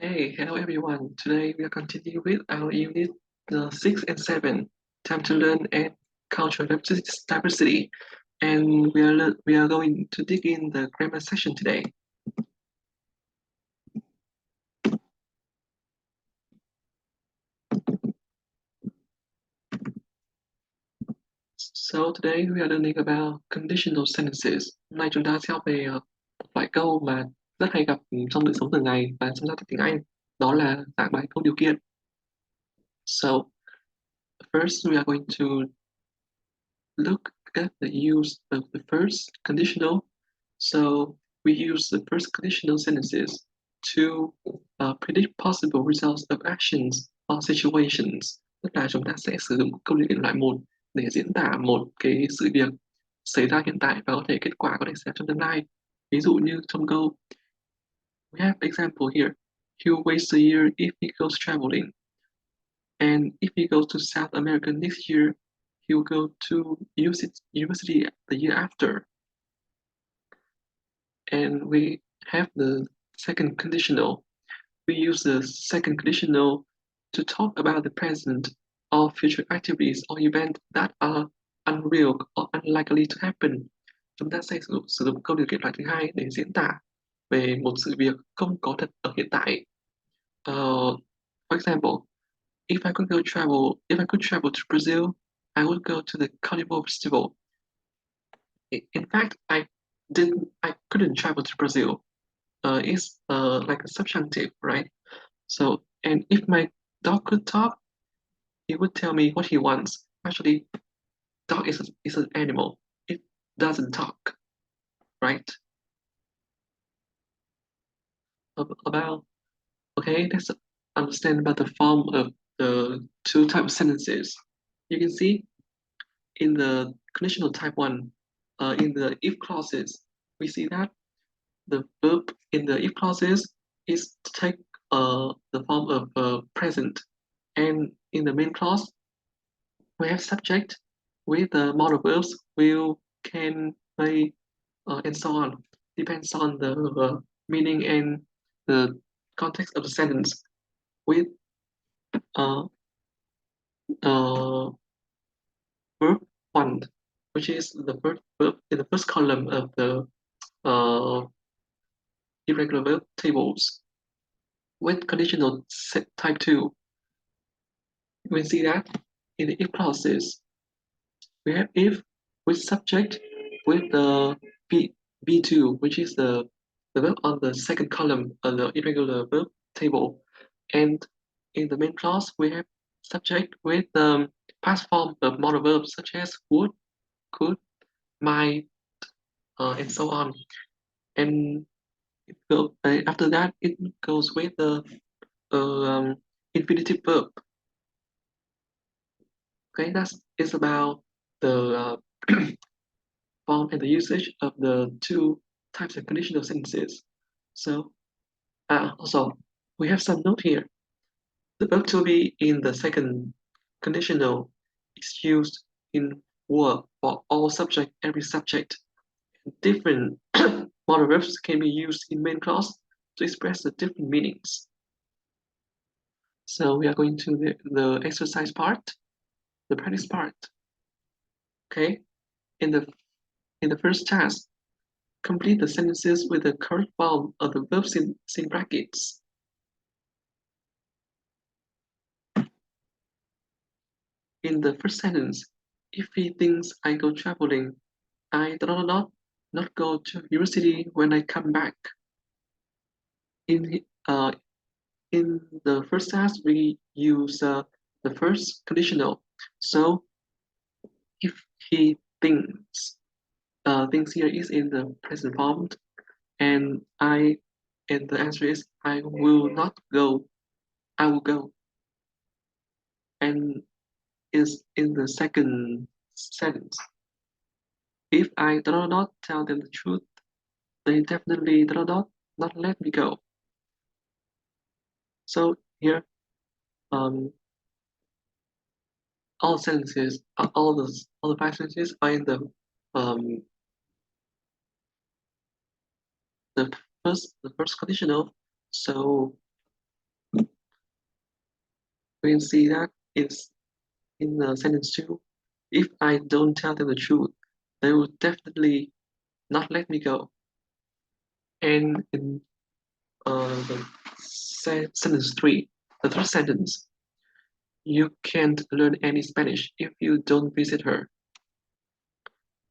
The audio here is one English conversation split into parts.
Hey, hello everyone. Today we are continuing with our unit 6 and 7, Time to Learn and Cultural Diversity. And we are going to dig in the grammar section today. So today we are learning about conditional sentences. Hôm nay chúng ta sẽ học về một loại câu mà rất hay gặp trong đời sống thường ngày và trong giao tiếp tiếng Anh. Đó là dạng bài câu điều kiện. So first we are going to look at the use of the first conditional. So we use the first conditional sentences to predict possible results of actions or situations. Tức là chúng ta sẽ sử dụng câu điều kiện loại một để diễn tả một cái sự việc xảy ra hiện tại và có thể kết quả có thể xảy ra trong tương lai. Ví dụ như trong câu we have example here. He'll waste a year if he goes traveling. And if he goes to South America next year, he will go to university the year after. And we have the second conditional. We use the second conditional to talk about the present or future activities or events that are unreal or unlikely to happen. Chúng ta sẽ sử dụng câu điều kiện loại thứ hai để diễn tả về một sự việc không có thật ở hiện tại. For example, if I could travel to Brazil, I would go to the Carnival Festival. In fact, I couldn't travel to Brazil. It's like a subjunctive, right? So, and if my dog could talk, he would tell me what he wants. Actually, dog is an animal. It doesn't talk, right? About okay, let's understand about the form of the two type of sentences. You can see in the conditional type one, in the if clauses, we see that the verb in the if clauses is to take the form of present, and in the main clause we have subject with the modal verbs will, can, may, and so on. Depends on the meaning and the context of the sentence. With uh, uh, verb one, which is the first verb in the first column of the uh, irregular verb tables. With conditional type 2, we see that in the if clauses, we have if with subject with the B2, which is the verb on the second column of the irregular verb table. And in the main clause, we have subject with the past form of modal verbs such as would, could, might, and so on. And after that, it goes with the infinitive verb. Okay, it's about the form and the usage of the two types of conditional sentences. So, also, we have some note here. The verb to be in the second conditional is used in word for all subject, every subject. Different modal verbs can be used in main clause to express the different meanings. So we are going to the exercise part, the practice part. Okay, in the first task, complete the sentences with the correct form of the verbs in brackets. In the first sentence, if he thinks I go traveling, I not go to university when I come back. In uh, in the first task, we use the first conditional. So if he thinks here is in the present form, and the answer is I will not go. I will go. And is in the second sentence. If I not tell them the truth, they definitely not let me go. So here, all sentences, all the five sentences are in the first conditional. So We can see that it's in sentence two. If I don't tell them the truth, they will definitely not let me go. And in the sentence three, the third sentence, you can't learn any Spanish if you don't visit her.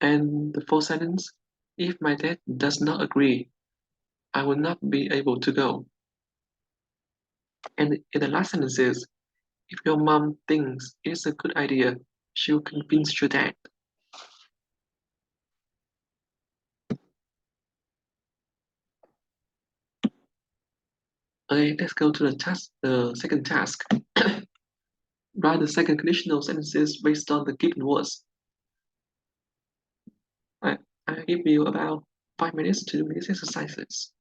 And the fourth sentence, if my dad does not agree, I will not be able to go. And in the last sentence is, if your mom thinks it's a good idea, she'll convince your dad. Okay, let's go to the second task. Write the second conditional sentences based on the given words. I, I give you about 5 minutes to do these exercises.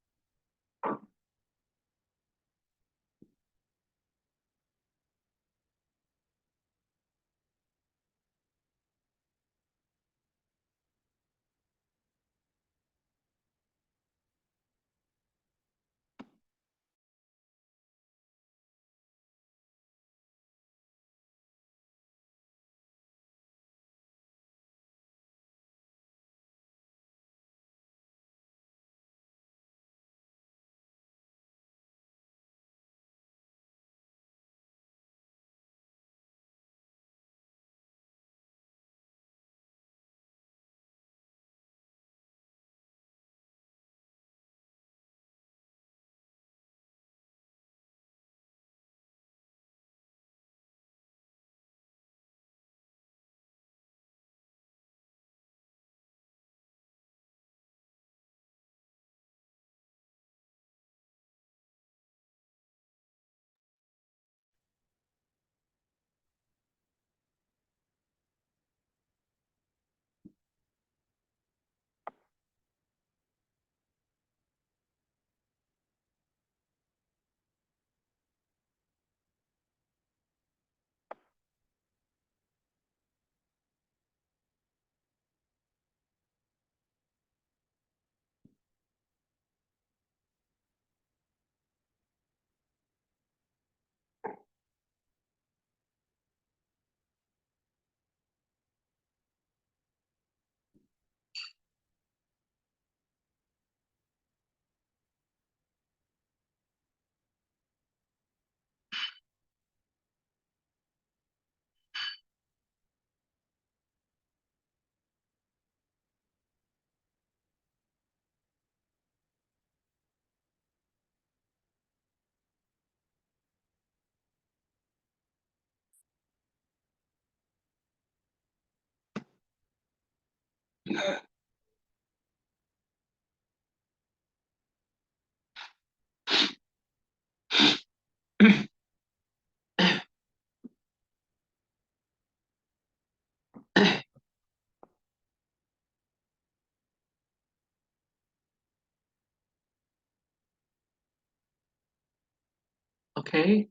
Okay,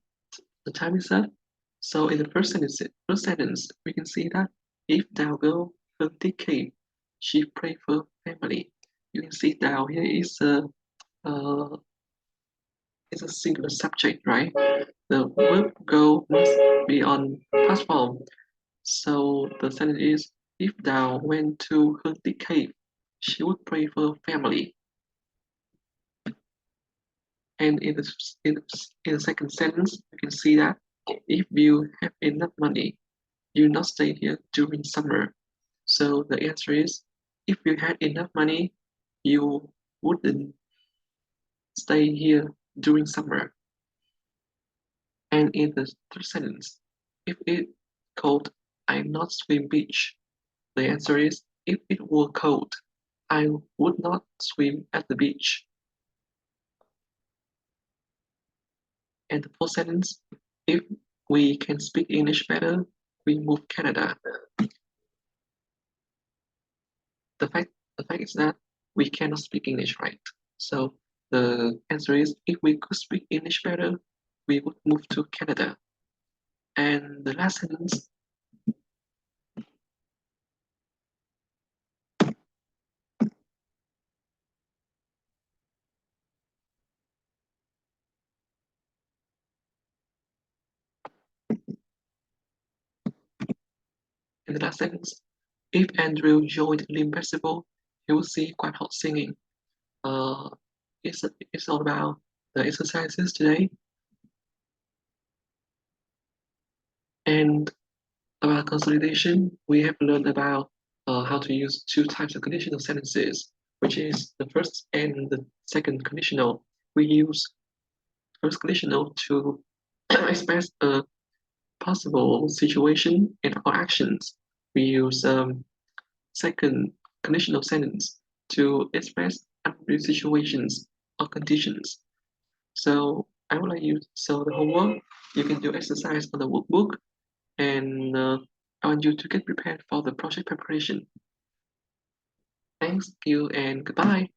the time is up. So in the first sentence, we can see that if thou go from decay, she pray for family. You can see thou here uh, is a singular subject, right? The verb go must be on past form. So the sentence is, if thou went to her cave, she would pray for family. And in the second sentence, you can see that if you have enough money, you not stay here during summer. So the answer is, if you had enough money, you wouldn't stay here during summer. And in the third sentence, if it cold, I not swim beach. The answer is, if it were cold, I would not swim at the beach. And the fourth sentence, if we can speak English better, we move Canada. The fact is that we cannot speak English, right? So the answer is, if we could speak English better, we would move to Canada. And the last sentence, in the last sentence. If Andrew joined Limb Festival, he would see quite hot singing. Uh, it's all about the exercises today and about consolidation. We have learned about how to use two types of conditional sentences, which is the first and the second conditional. We use first conditional to express a possible situation in our actions. We use second conditional sentence to express unreal situations or conditions. So I would like you, so the homework, you can do exercise on the workbook and I want you to get prepared for the project preparation. Thanks you and goodbye.